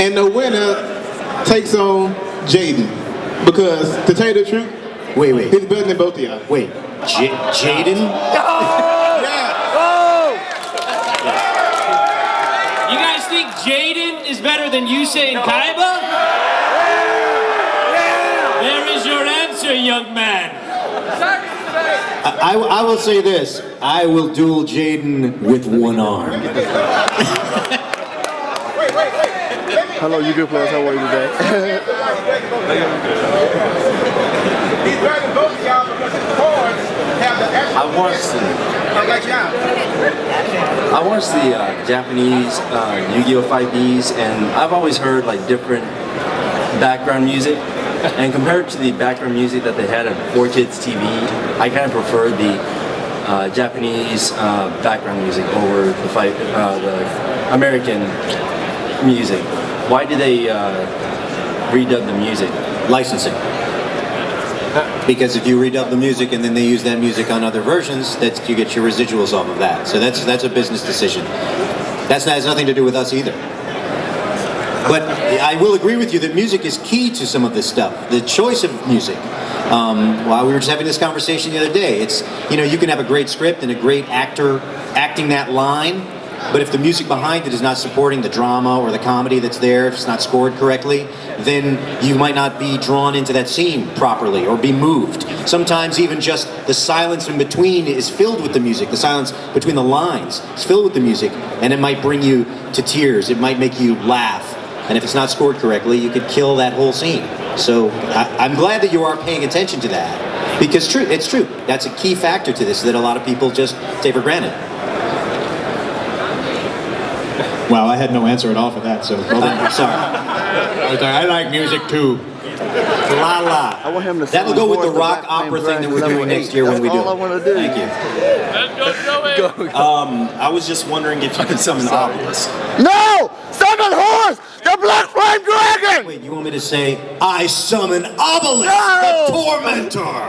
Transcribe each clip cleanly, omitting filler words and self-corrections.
And the winner takes on Jaden. Because, to tell you the truth, wait. he's better than both of y'all. Wait, Jaden? You guys think Jaden is better than Yusei and Kaiba? There is your answer, young man. I will say this. I will duel Jaden with one arm. Hello, you good players. How are you today? I watched the Japanese Yu-Gi-Oh! 5Ds, and I've always heard like different background music. And compared to the background music that they had at 4Kids TV, I kind of prefer the Japanese background music over the American music. Why do they redub the music? Licensing. Because if you redub the music and then they use that music on other versions, you get your residuals off of that. So that's a business decision. That has nothing to do with us either. But I will agree with you that music is key to some of this stuff. The choice of music. While we were just having this conversation the other day, it's, you can have a great script and a great actor acting that line, but if the music behind it is not supporting the drama or the comedy that's there, if it's not scored correctly, then you might not be drawn into that scene properly or be moved. Sometimes even just the silence in between is filled with the music. The silence between the lines is filled with the music, and it might bring you to tears. It might make you laugh. And if it's not scored correctly, you could kill that whole scene. So I'm glad that you are paying attention to that, because it's true. That's a key factor to this that a lot of people just take for granted. Wow, I had no answer at all for that, so well done. Sorry. I like music too. La la. I want him to. That'll go with the rock opera thing that we're doing next year when we do it. That's all I want to do. Thank you. I was just wondering if you could summon Obelisk. No! Summon horse! The Black Flame Dragon! Wait, you want me to say, I summon Obelisk, the Tormentor?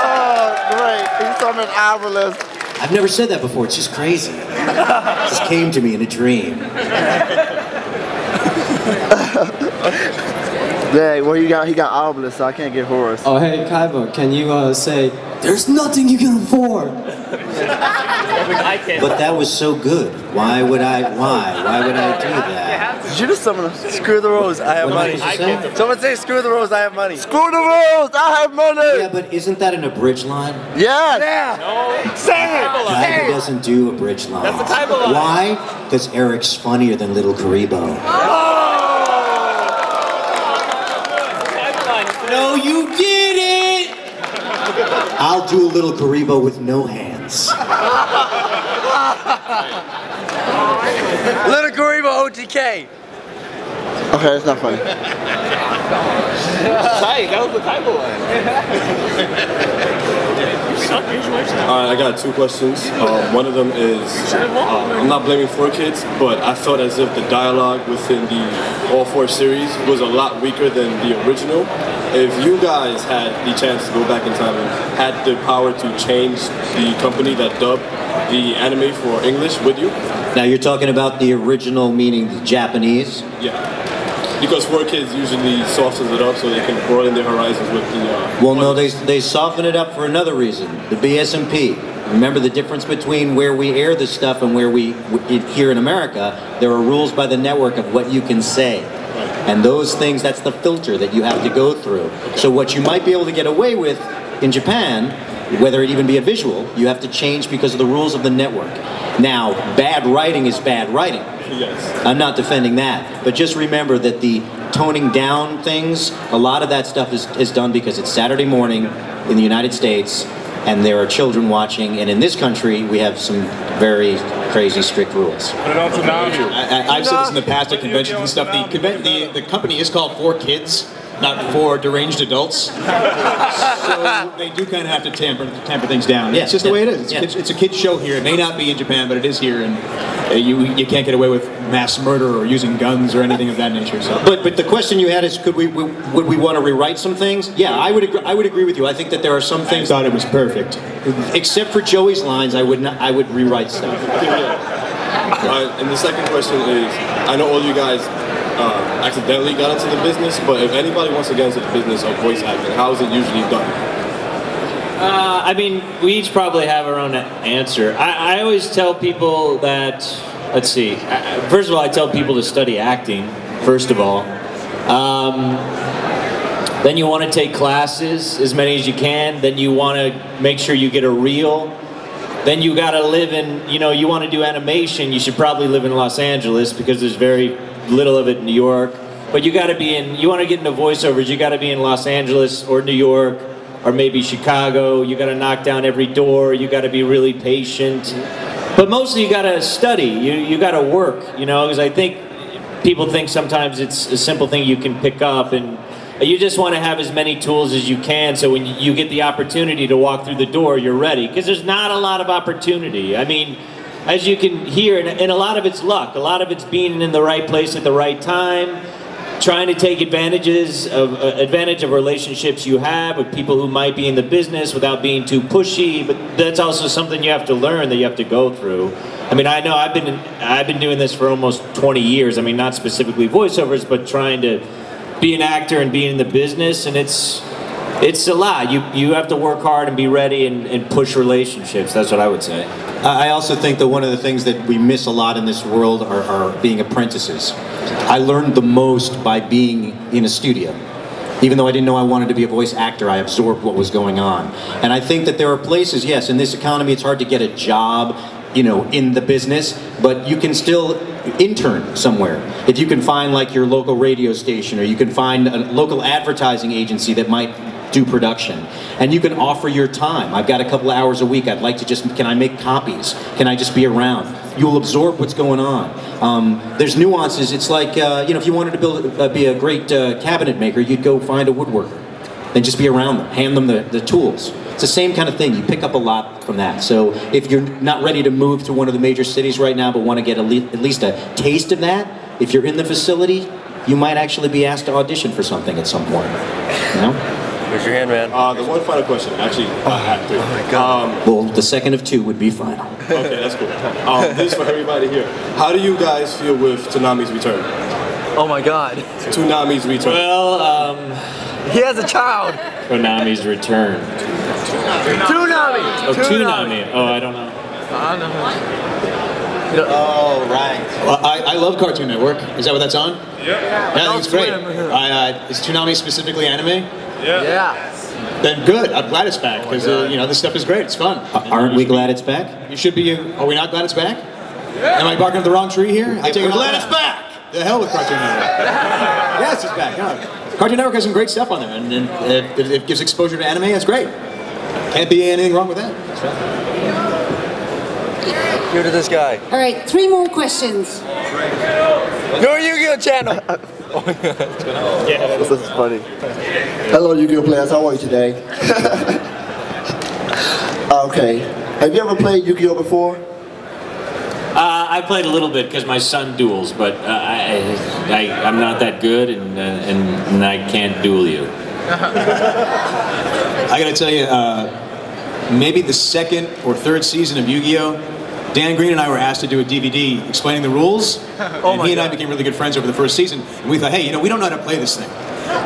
Oh, great. He summoned Obelisk. I've never said that before. It's just crazy. It just came to me in a dream. Yeah, well, he got Obelisk, so I can't get Horus. Oh, hey, Kaiba, can you say, there's nothing you can afford? But that was so good. Why would I do that? Did you just summon Screw the Rose, I have money. Someone say, screw the Rose, I have money. Screw the Rose, I have money! Yeah, but isn't that an abridged line? Yes! Yeah! No. Say it! Kaiba doesn't do abridged lines. That's the type of line. Why? Because Eric's funnier than Little Karibo. No, you did it! I'll do a Little Karibo with no hands. Little Karibo OTK. Okay, that's not funny. Tight, that was the type of one. Alright, I got two questions. One of them is, I'm not blaming 4Kids, but I felt as if the dialogue within the All 4 series was a lot weaker than the original. If you guys had the chance to go back in time and had the power to change the company that dubbed the anime for English, would you? Now you're talking about the original, meaning the Japanese? Yeah. Because 4Kids usually softens it up so they can broaden their horizons with the... Well, no, they soften it up for another reason. The BSMP. Remember the difference between where we air this stuff and where here in America, there are rules by the network of what you can say. And those things, that's the filter that you have to go through. So what you might be able to get away with in Japan, whether it even be a visual, you have to change because of the rules of the network. Now, bad writing is bad writing. Yes. I'm not defending that, but just remember that the toning down things, a lot of that stuff is done because it's Saturday morning in the United States and there are children watching, and in this country we have some very crazy strict ruls. I've said this in the past at conventions and stuff. The company is called 4Kids, not for deranged adults. So they do kind of have to tamper things down. Yeah, it's just the way it is. It's a kid's show here. It may not be in Japan, but it is here, and you can't get away with mass murder or using guns or anything of that nature. So. But the question you had is, would we want to rewrite some things? Yeah, I would agree with you. I think that there are some things. I thought it was perfect. Except for Joey's lines, I would rewrite stuff. And the second question is, I know all you guys accidentally got into the business, but if anybody wants to get into the business of voice acting, how is it usually done? I mean, we each probably have our own answer. I always tell people that, let's see, first of all, I tell people to study acting, first of all. Then you want to take classes, as many as you can. Then you want to make sure you get a reel. Then you got to live in, you want to do animation, you should probably live in Los Angeles because there's very little of it in New York. But you got to be in, you want to get into voiceovers, you got to be in Los Angeles or New York or maybe Chicago. You got to knock down every door, you got to be really patient. But mostly you got to study, you got to work, because I think people think sometimes it's a simple thing you can pick up, and you just want to have as many tools as you can so when you get the opportunity to walk through the door, you're ready. Because there's not a lot of opportunity. I mean, as you can hear, and a lot of it's luck. A lot of it's being in the right place at the right time, trying to take advantage of relationships you have with people who might be in the business without being too pushy. But that's also something you have to learn, that you have to go through. I mean, I know I've been doing this for almost 20 years. I mean, not specifically voiceovers, but trying to be an actor and be in the business, and it's a lot. You have to work hard and be ready and push relationships. That's what I would say. I also think that one of the things that we miss a lot in this world are being apprentices. I learned the most by being in a studio. Even though I didn't know I wanted to be a voice actor, I absorbed what was going on. And I think that there are places, yes, in this economy it's hard to get a job, in the business, but you can still intern somewhere. If you can find like your local radio station, or you can find a local advertising agency that might do production, and you can offer your time. I've got a couple of hours a week, I'd like to can I make copies? Can I just be around? You'll absorb what's going on. There's nuances. It's like, if you wanted to be a great cabinet maker, you'd go find a woodworker and just be around them, hand them the tools. It's the same kind of thing. You pick up a lot from that. So if you're not ready to move to one of the major cities right now, but want to get at least a taste of that, if you're in the facility, you might actually be asked to audition for something at some point. Raise your hand, man. The one final question, actually, I have to. Oh my God. Well, the second of two would be final. Okay, that's cool. This is for everybody here. How do you guys feel with Toonami's return? Oh my God. Toonami's return. Well, he has a child. Toonami's return. Toonami. Oh, Toonami. Oh, I don't know. Oh, right. Well, I love Cartoon Network. Is that what that's on? Yeah. I think it's great. Is Toonami specifically anime? Yeah. Then good. I'm glad it's back because this stuff is great. It's fun. Aren't we glad it's back? You should be. Are we not glad it's back? Am I barking up the wrong tree here? I take it glad it's back. The hell with Cartoon Network. Yes, it's back. Yeah. Cartoon Network has some great stuff on there, and it gives exposure to anime. That's great. Can't be anything wrong with that. Here to this guy. All right, 3 more questions. Your Yu-Gi-Oh channel. Yeah. This is funny. Hello, Yu-Gi-Oh players. How are you today? Okay. Have you ever played Yu-Gi-Oh before? I played a little bit because my son duels, but I'm not that good, and I can't duel you. I gotta tell you, maybe the 2nd or 3rd season of Yu-Gi-Oh, Dan Green and I were asked to do a DVD explaining the rules, and he and I became really good friends over the 1st season, and we thought, hey, we don't know how to play this thing.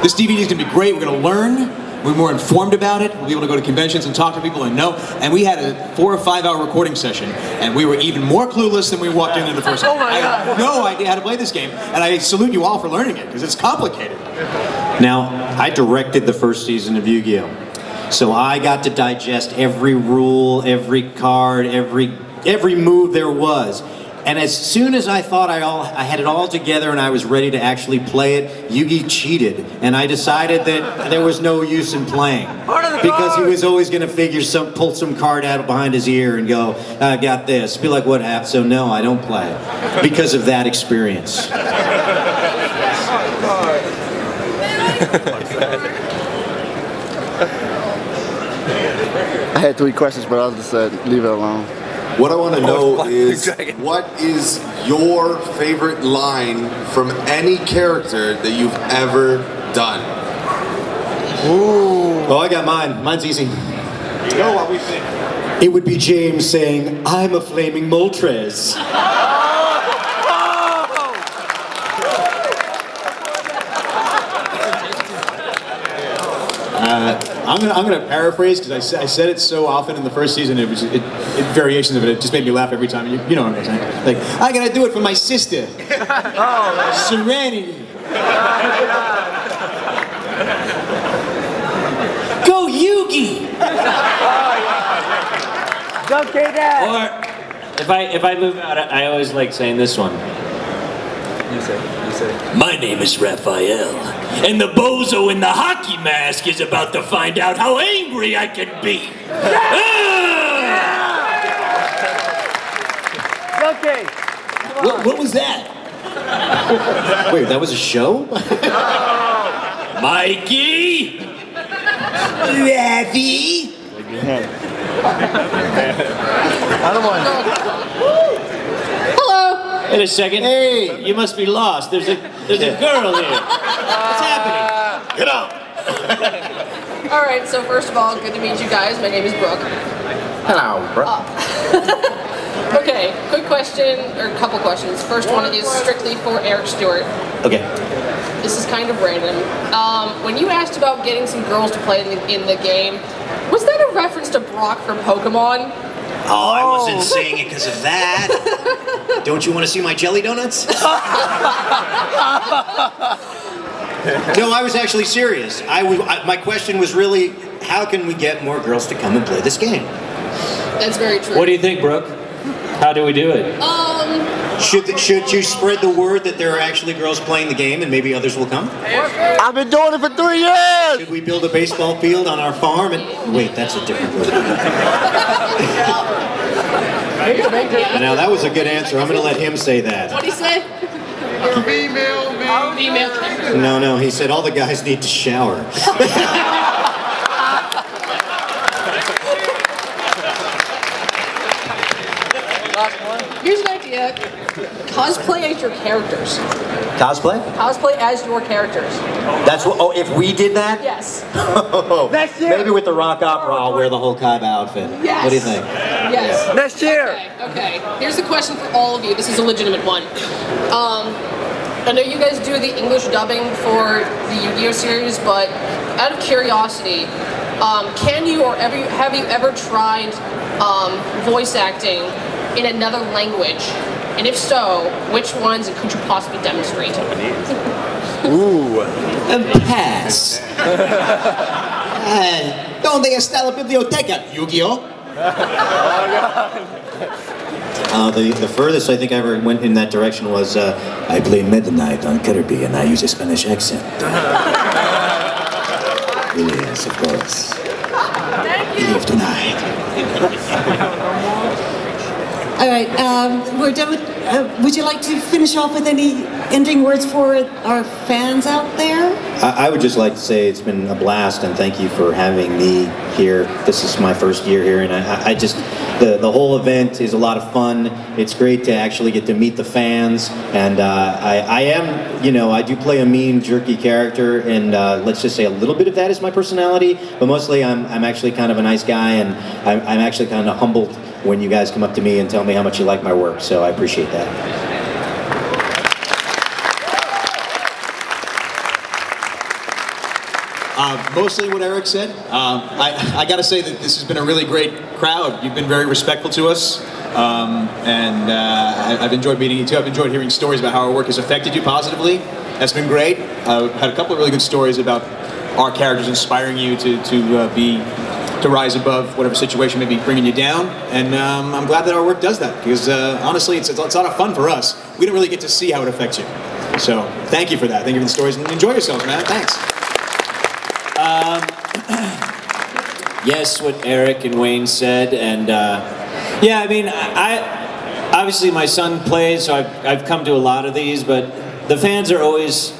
This DVD is gonna be great, we're gonna learn, we're more informed about it, we'll be able to go to conventions and talk to people and know, and we had a 4 or 5 hour recording session, and we were even more clueless than we walked into the first time. I had no idea how to play this game, and I salute you all for learning it, because it's complicated. Now, I directed the 1st season of Yu-Gi-Oh! So I got to digest every rule, every card, every move there was. And as soon as I thought I had it all together and I was ready to actually play it, Yugi cheated. And I decided that there was no use in playing. Because he was always going to pull some card out behind his ear and go, I got this. Be like, what happened? So no, I don't play. Because of that experience. I had 3 questions, but I'll just leave it alone. What I want to know is, what is your favorite line from any character that you've ever done? Ooh. Oh, I got mine. Mine's easy. You know what we think. It would be James saying, I'm a flaming Moltres. I'm gonna paraphrase because I said it so often in the first season. Variations of it just made me laugh every time. You know what I'm saying? Like, I gotta do it for my sister, Serenity. Go Yugi! Don't say that! Or if I move out, I always like saying this one. You say. My name is Raphael, and the bozo in the hockey mask is about to find out how angry I can be. Okay. What was that? Wait, that was a show? Mikey! Raffy! I don't want. Hello. Wait a second. Hey, you must be lost. There's a girl here. What's happening? Get out! All right, so first of all, good to meet you guys. My name is Brooke. Hello, bro. Okay, quick question, or a couple questions. First one is strictly for Eric Stewart. Okay. This is kind of random. When you asked about getting some girls to play in the game, was that a reference to Brock from Pokemon? Oh, I wasn't saying it because of that. Don't you want to see my jelly donuts? No, I was actually serious. My question was really, how can we get more girls to come and play this game? That's very true. What do you think, Brooke? How do we do it? Should you spread the word that there are actually girls playing the game and maybe others will come? I've been doing it for 3 years! Should we build a baseball field on our farm and... Wait, that's a different word. Now that was a good answer. I'm going to let him say that. What did he say? Female. No, he said all the guys need to shower. Here's an idea. Cosplay as your characters. Cosplay? Cosplay as your characters. That's what. Oh, if we did that? Yes. Next year. Maybe with the rock opera, I'll wear the whole Kaiba outfit. Yes. What do you think? Yes. Yeah. Next year. Okay. Here's the question for all of you. This is a legitimate one. I know you guys do the English dubbing for the Yu-Gi-Oh series, but out of curiosity, can you or have you ever tried voice acting in another language? And if so, which ones could you possibly demonstrate? Ooh. Pass. ¿Dónde está la biblioteca, Yu-Gi-Oh? The furthest I think I ever went in that direction was I play Midnight on Kirby and I use a Spanish accent. Yes, of course. Leave tonight. All right, we're done with, would you like to finish off with any ending words for our fans out there? I would just like to say it's been a blast and thank you for having me here. This is my first year here and I just, the whole event is a lot of fun. It's great to actually get to meet the fans and I am, you know, I do play a mean, jerky character and let's just say a little bit of that is my personality, but mostly I'm actually kind of a nice guy and I'm actually kind of humbled when you guys come up to me and tell me how much you like my work, so I appreciate that. Mostly what Eric said. I got to say that this has been a really great crowd. You've been very respectful to us, and I've enjoyed meeting you too. I've enjoyed hearing stories about how our work has affected you positively. That's been great. I've had a couple of really good stories about our characters inspiring you to rise above whatever situation may be bringing you down, and I'm glad that our work does that, because honestly, it's a lot of fun for us. We don't really get to see how it affects you. So, thank you for that. Thank you for the stories, and enjoy yourselves, man. Thanks. Yes, what Eric and Wayne said, and yeah, I mean, obviously my son plays, so I've come to a lot of these, but the fans are always,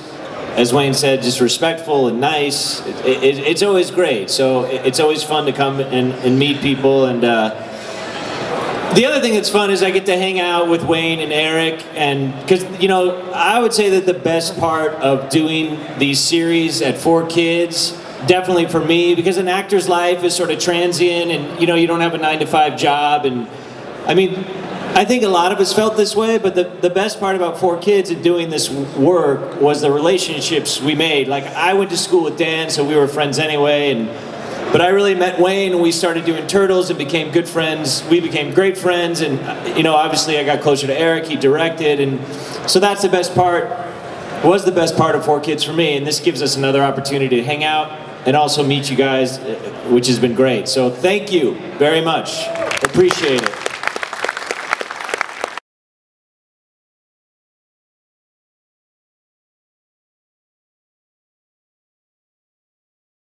as Wayne said, just respectful and nice. It's always great. So it's always fun to come and meet people. And the other thing that's fun is I get to hang out with Wayne and Eric. And because, you know, I would say that the best part of doing these series at 4Kids, definitely for me, because an actor's life is sort of transient and, you know, you don't have a 9-to-5 job. And I mean, I think a lot of us felt this way, but the best part about 4Kids and doing this work was the relationships we made. Like, I went to school with Dan, so we were friends anyway, and But I really met Wayne, and we started doing Turtles and became good friends. We became great friends, and you know, obviously I got closer to Eric. He directed, and so that's the best part. Was the best part of 4Kids for me, and this gives us another opportunity to hang out and also meet you guys, which has been great. So thank you very much. Appreciate it.